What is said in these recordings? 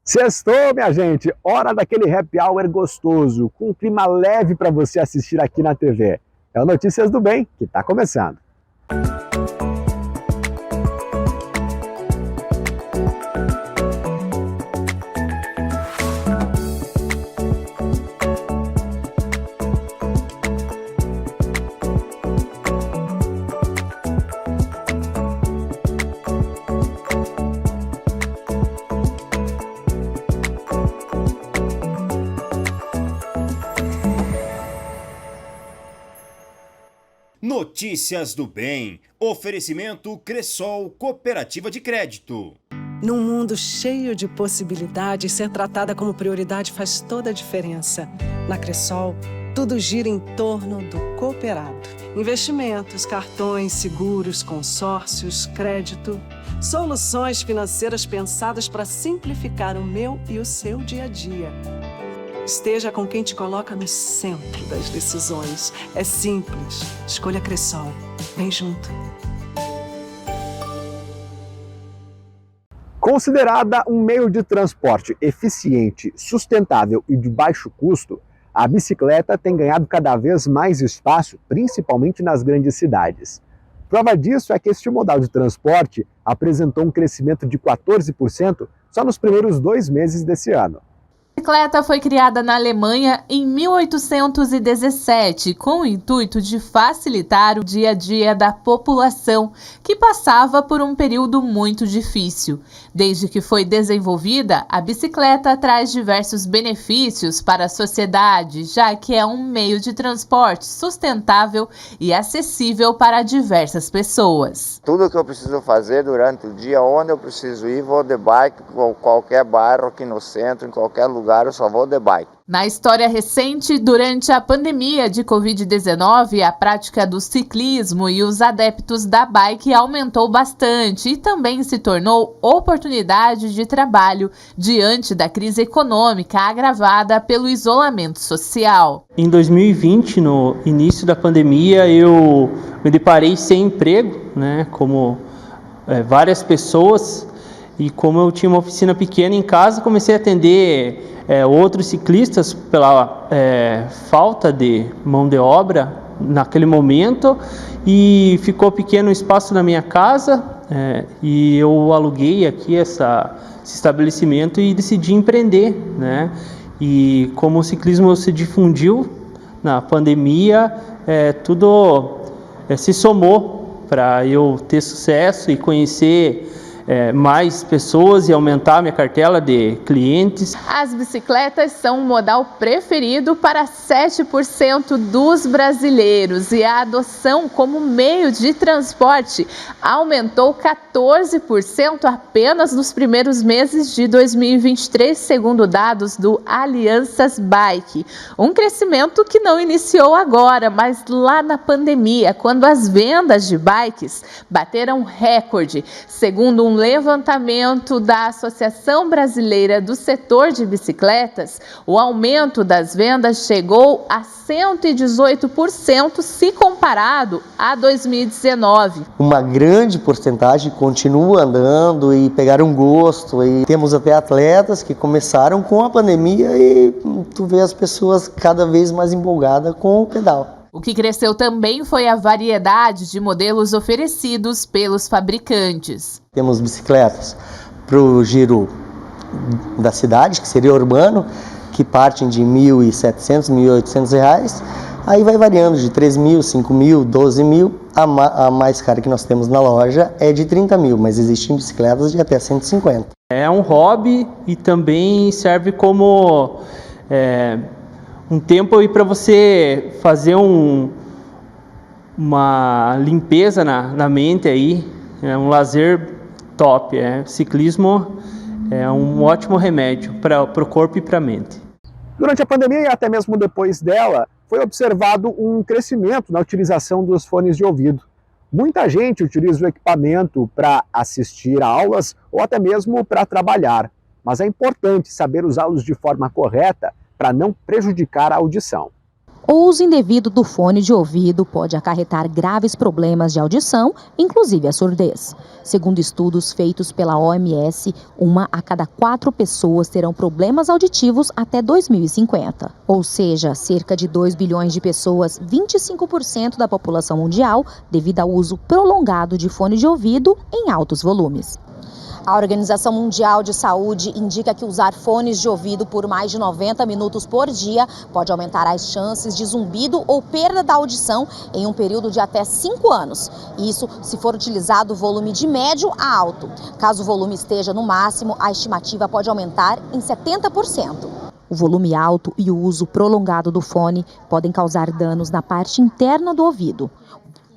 Sextou, minha gente! Hora daquele happy hour gostoso, com um clima leve para você assistir aqui na TV. É o Notícias do Bem, que está começando. Notícias do Bem. Oferecimento Cressol Cooperativa de Crédito. Num mundo cheio de possibilidades, ser tratada como prioridade faz toda a diferença. Na Cressol, tudo gira em torno do cooperado. Investimentos, cartões, seguros, consórcios, crédito. Soluções financeiras pensadas para simplificar o meu e o seu dia a dia. Esteja com quem te coloca no centro das decisões. É simples. Escolha Cressol. Vem junto. Considerada um meio de transporte eficiente, sustentável e de baixo custo, a bicicleta tem ganhado cada vez mais espaço, principalmente nas grandes cidades. Prova disso é que este modal de transporte apresentou um crescimento de 14% só nos primeiros 2 meses desse ano. A bicicleta foi criada na Alemanha em 1817, com o intuito de facilitar o dia a dia da população, que passava por um período muito difícil. Desde que foi desenvolvida, a bicicleta traz diversos benefícios para a sociedade, já que é um meio de transporte sustentável e acessível para diversas pessoas. Tudo que eu preciso fazer durante o dia, onde eu preciso ir, vou de bike, em qualquer bairro aqui no centro, em qualquer lugar. Eu só vou de bike. Na história recente, durante a pandemia de Covid-19, a prática do ciclismo e os adeptos da bike aumentou bastante e também se tornou oportunidade de trabalho diante da crise econômica agravada pelo isolamento social. Em 2020, no início da pandemia, eu me deparei sem emprego, como várias pessoas, e como eu tinha uma oficina pequena em casa, comecei a atender outros ciclistas pela falta de mão de obra naquele momento, e ficou pequeno o espaço na minha casa, e eu aluguei aqui esse estabelecimento e decidi empreender, E como o ciclismo se difundiu na pandemia, tudo se somou para eu ter sucesso e conhecer mais pessoas e aumentar minha cartela de clientes. As bicicletas são um modal preferido para 7% dos brasileiros e a adoção como meio de transporte aumentou 14% apenas nos primeiros meses de 2023, segundo dados do Alianças Bike. Um crescimento que não iniciou agora, mas lá na pandemia, quando as vendas de bikes bateram recorde, segundo um levantamento da Associação Brasileira do Setor de Bicicletas, o aumento das vendas chegou a 118% se comparado a 2019. Uma grande porcentagem continua andando e pegaram gosto, e temos até atletas que começaram com a pandemia e tu vê as pessoas cada vez mais empolgadas com o pedal. O que cresceu também foi a variedade de modelos oferecidos pelos fabricantes. Temos bicicletas para o giro da cidade, que seria urbano, que partem de R$ 1.700, R$ 1.800, aí vai variando de 3 mil, 5 mil, 12 mil, a mais cara que nós temos na loja é de 30 mil, mas existem bicicletas de até 150. É um hobby e também serve como um tempo aí para você fazer uma limpeza na mente aí, um lazer top. Ciclismo é um ótimo remédio para o corpo e para a mente. Durante a pandemia e até mesmo depois dela, foi observado um crescimento na utilização dos fones de ouvido. Muita gente utiliza o equipamento para assistir a aulas ou até mesmo para trabalhar, mas é importante saber usá-los de forma correta para não prejudicar a audição. O uso indevido do fone de ouvido pode acarretar graves problemas de audição, inclusive a surdez. Segundo estudos feitos pela OMS, 1 a cada 4 pessoas terão problemas auditivos até 2050. Ou seja, cerca de 2 bilhões de pessoas, 25% da população mundial, devido ao uso prolongado de fone de ouvido em altos volumes. A Organização Mundial de Saúde indica que usar fones de ouvido por mais de 90 minutos por dia pode aumentar as chances de zumbido ou perda da audição em um período de até 5 anos. Isso se for utilizado o volume de médio a alto. Caso o volume esteja no máximo, a estimativa pode aumentar em 70%. O volume alto e o uso prolongado do fone podem causar danos na parte interna do ouvido.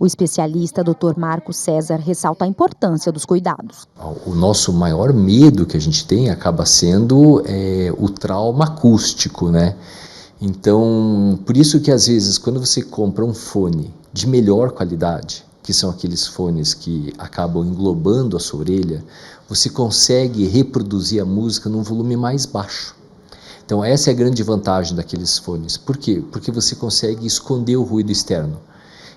O especialista Dr. Marco César ressalta a importância dos cuidados. O nosso maior medo que a gente tem acaba sendo o trauma acústico, né? Então, por isso que às vezes quando você compra um fone de melhor qualidade, que são aqueles fones que acabam englobando a sua orelha, você consegue reproduzir a música num volume mais baixo. Então essa é a grande vantagem daqueles fones. Por quê? Porque você consegue esconder o ruído externo.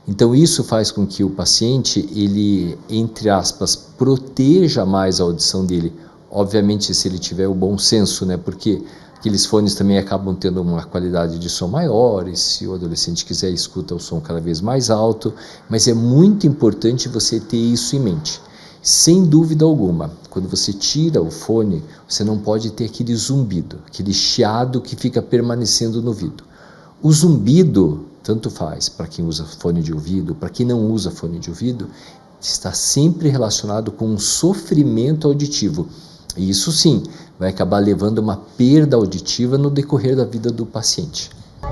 Então isso faz com que o paciente, ele, entre aspas, proteja mais a audição dele. Obviamente se ele tiver o bom senso, né? Porque aqueles fones também acabam tendo uma qualidade de som maior, e se o adolescente quiser, escuta o som cada vez mais alto. Mas é muito importante você ter isso em mente. Sem dúvida alguma, quando você tira o fone, você não pode ter aquele zumbido, aquele chiado que fica permanecendo no ouvido. O zumbido, tanto faz para quem usa fone de ouvido, para quem não usa fone de ouvido, está sempre relacionado com um sofrimento auditivo. E isso sim, vai acabar levando a uma perda auditiva no decorrer da vida do paciente.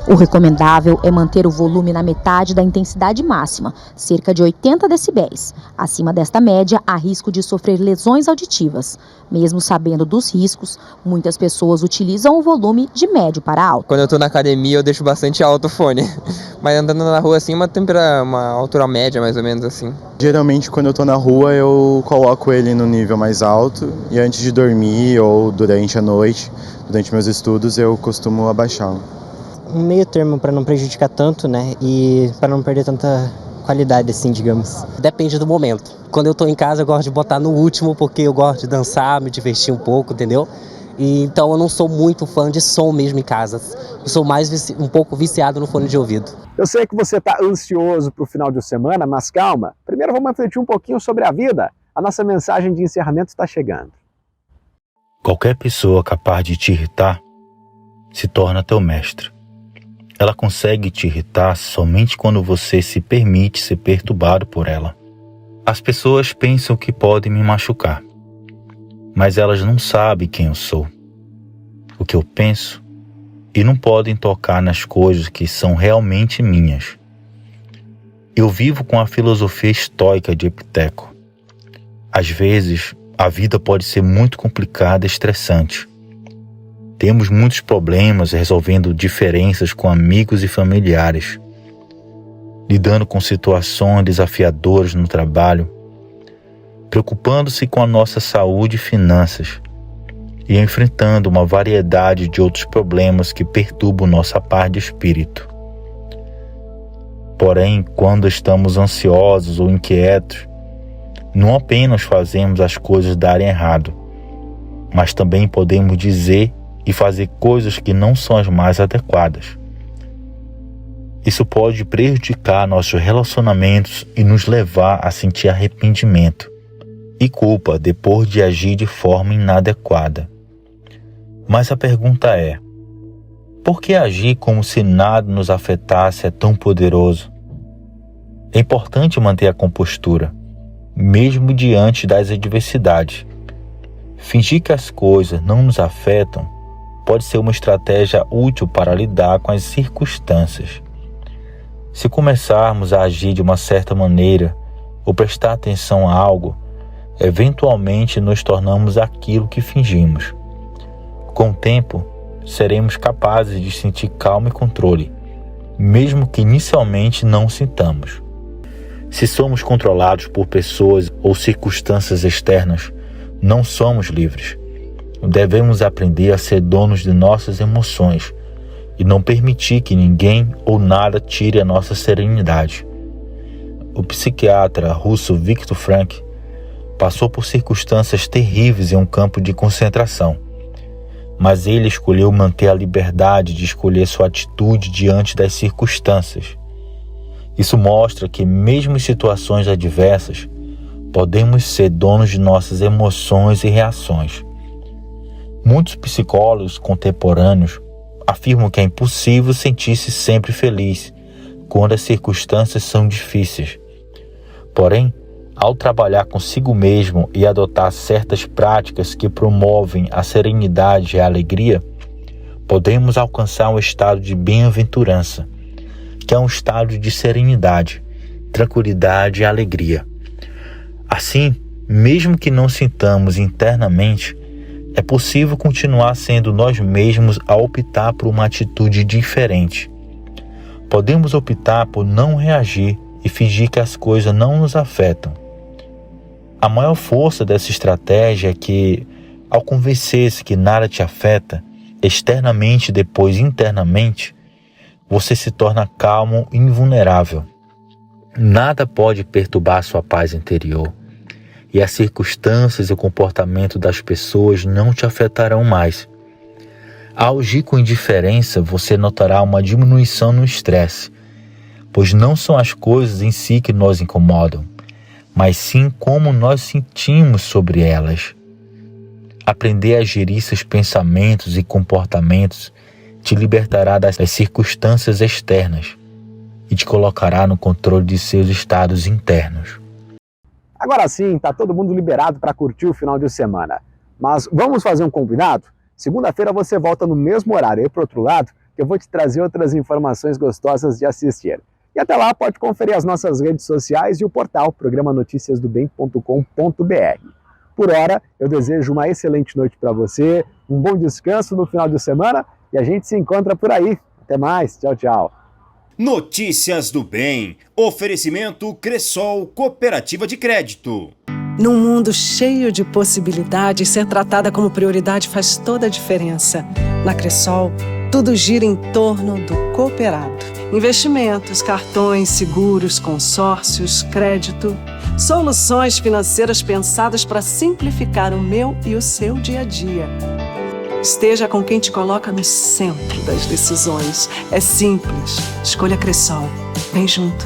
O recomendável é manter o volume na metade da intensidade máxima, cerca de 80 decibéis. Acima desta média, há risco de sofrer lesões auditivas. Mesmo sabendo dos riscos, muitas pessoas utilizam o volume de médio para alto. Quando eu estou na academia, eu deixo bastante alto o fone. Mas andando na rua, assim, uma altura média, mais ou menos assim. Geralmente, quando eu estou na rua, eu coloco ele no nível mais alto. E antes de dormir ou durante a noite, durante meus estudos, eu costumo abaixá-lo. Um meio termo para não prejudicar tanto, né, e para não perder tanta qualidade, assim, digamos. Depende do momento. Quando eu tô em casa, eu gosto de botar no último, porque eu gosto de dançar, me divertir um pouco, entendeu? E então eu não sou muito fã de som mesmo em casa. Eu sou mais um pouco viciado no fone de ouvido. Eu sei que você está ansioso para o final de semana, mas calma. Primeiro vamos refletir um pouquinho sobre a vida. A nossa mensagem de encerramento está chegando. Qualquer pessoa capaz de te irritar se torna teu mestre. Ela consegue te irritar somente quando você se permite ser perturbado por ela. As pessoas pensam que podem me machucar, mas elas não sabem quem eu sou, o que eu penso, e não podem tocar nas coisas que são realmente minhas. Eu vivo com a filosofia estoica de Epiteco. Às vezes, a vida pode ser muito complicada e estressante. Temos muitos problemas resolvendo diferenças com amigos e familiares, lidando com situações desafiadoras no trabalho, preocupando-se com a nossa saúde e finanças e enfrentando uma variedade de outros problemas que perturbam nossa paz de espírito. Porém, quando estamos ansiosos ou inquietos, não apenas fazemos as coisas darem errado, mas também podemos dizer e fazer coisas que não são as mais adequadas. Isso pode prejudicar nossos relacionamentos e nos levar a sentir arrependimento e culpa depois de agir de forma inadequada. Mas a pergunta é: por que agir como se nada nos afetasse é tão poderoso? É importante manter a compostura, mesmo diante das adversidades. Fingir que as coisas não nos afetam pode ser uma estratégia útil para lidar com as circunstâncias. Se começarmos a agir de uma certa maneira ou prestar atenção a algo, eventualmente nos tornamos aquilo que fingimos. Com o tempo, seremos capazes de sentir calma e controle, mesmo que inicialmente não sintamos. Se somos controlados por pessoas ou circunstâncias externas, não somos livres. Devemos aprender a ser donos de nossas emoções e não permitir que ninguém ou nada tire a nossa serenidade. O psiquiatra russo Viktor Frankl passou por circunstâncias terríveis em um campo de concentração, mas ele escolheu manter a liberdade de escolher sua atitude diante das circunstâncias. Isso mostra que, mesmo em situações adversas, podemos ser donos de nossas emoções e reações. Muitos psicólogos contemporâneos afirmam que é impossível sentir-se sempre feliz quando as circunstâncias são difíceis. Porém, ao trabalhar consigo mesmo e adotar certas práticas que promovem a serenidade e a alegria, podemos alcançar um estado de bem-aventurança, que é um estado de serenidade, tranquilidade e alegria. Assim, mesmo que não sintamos internamente, é possível continuar sendo nós mesmos a optar por uma atitude diferente. Podemos optar por não reagir e fingir que as coisas não nos afetam. A maior força dessa estratégia é que, ao convencer-se que nada te afeta, externamente e depois internamente, você se torna calmo e invulnerável. Nada pode perturbar sua paz interior, e as circunstâncias e o comportamento das pessoas não te afetarão mais. Ao agir com indiferença, você notará uma diminuição no estresse, pois não são as coisas em si que nos incomodam, mas sim como nós sentimos sobre elas. Aprender a gerir seus pensamentos e comportamentos te libertará das circunstâncias externas e te colocará no controle de seus estados internos. Agora sim, tá todo mundo liberado para curtir o final de semana. Mas vamos fazer um combinado? Segunda-feira você volta no mesmo horário aí pro outro lado, que eu vou te trazer outras informações gostosas de assistir. E até lá pode conferir as nossas redes sociais e o portal programanoticiasdobem.com.br. Por hora, eu desejo uma excelente noite para você, um bom descanso no final de semana e a gente se encontra por aí. Até mais, tchau, tchau. Notícias do Bem. Oferecimento Cressol Cooperativa de Crédito. Num mundo cheio de possibilidades, ser tratada como prioridade faz toda a diferença. Na Cressol, tudo gira em torno do cooperado. Investimentos, cartões, seguros, consórcios, crédito. Soluções financeiras pensadas para simplificar o meu e o seu dia a dia. Esteja com quem te coloca no centro das decisões. É simples. Escolha Cressol. Vem junto.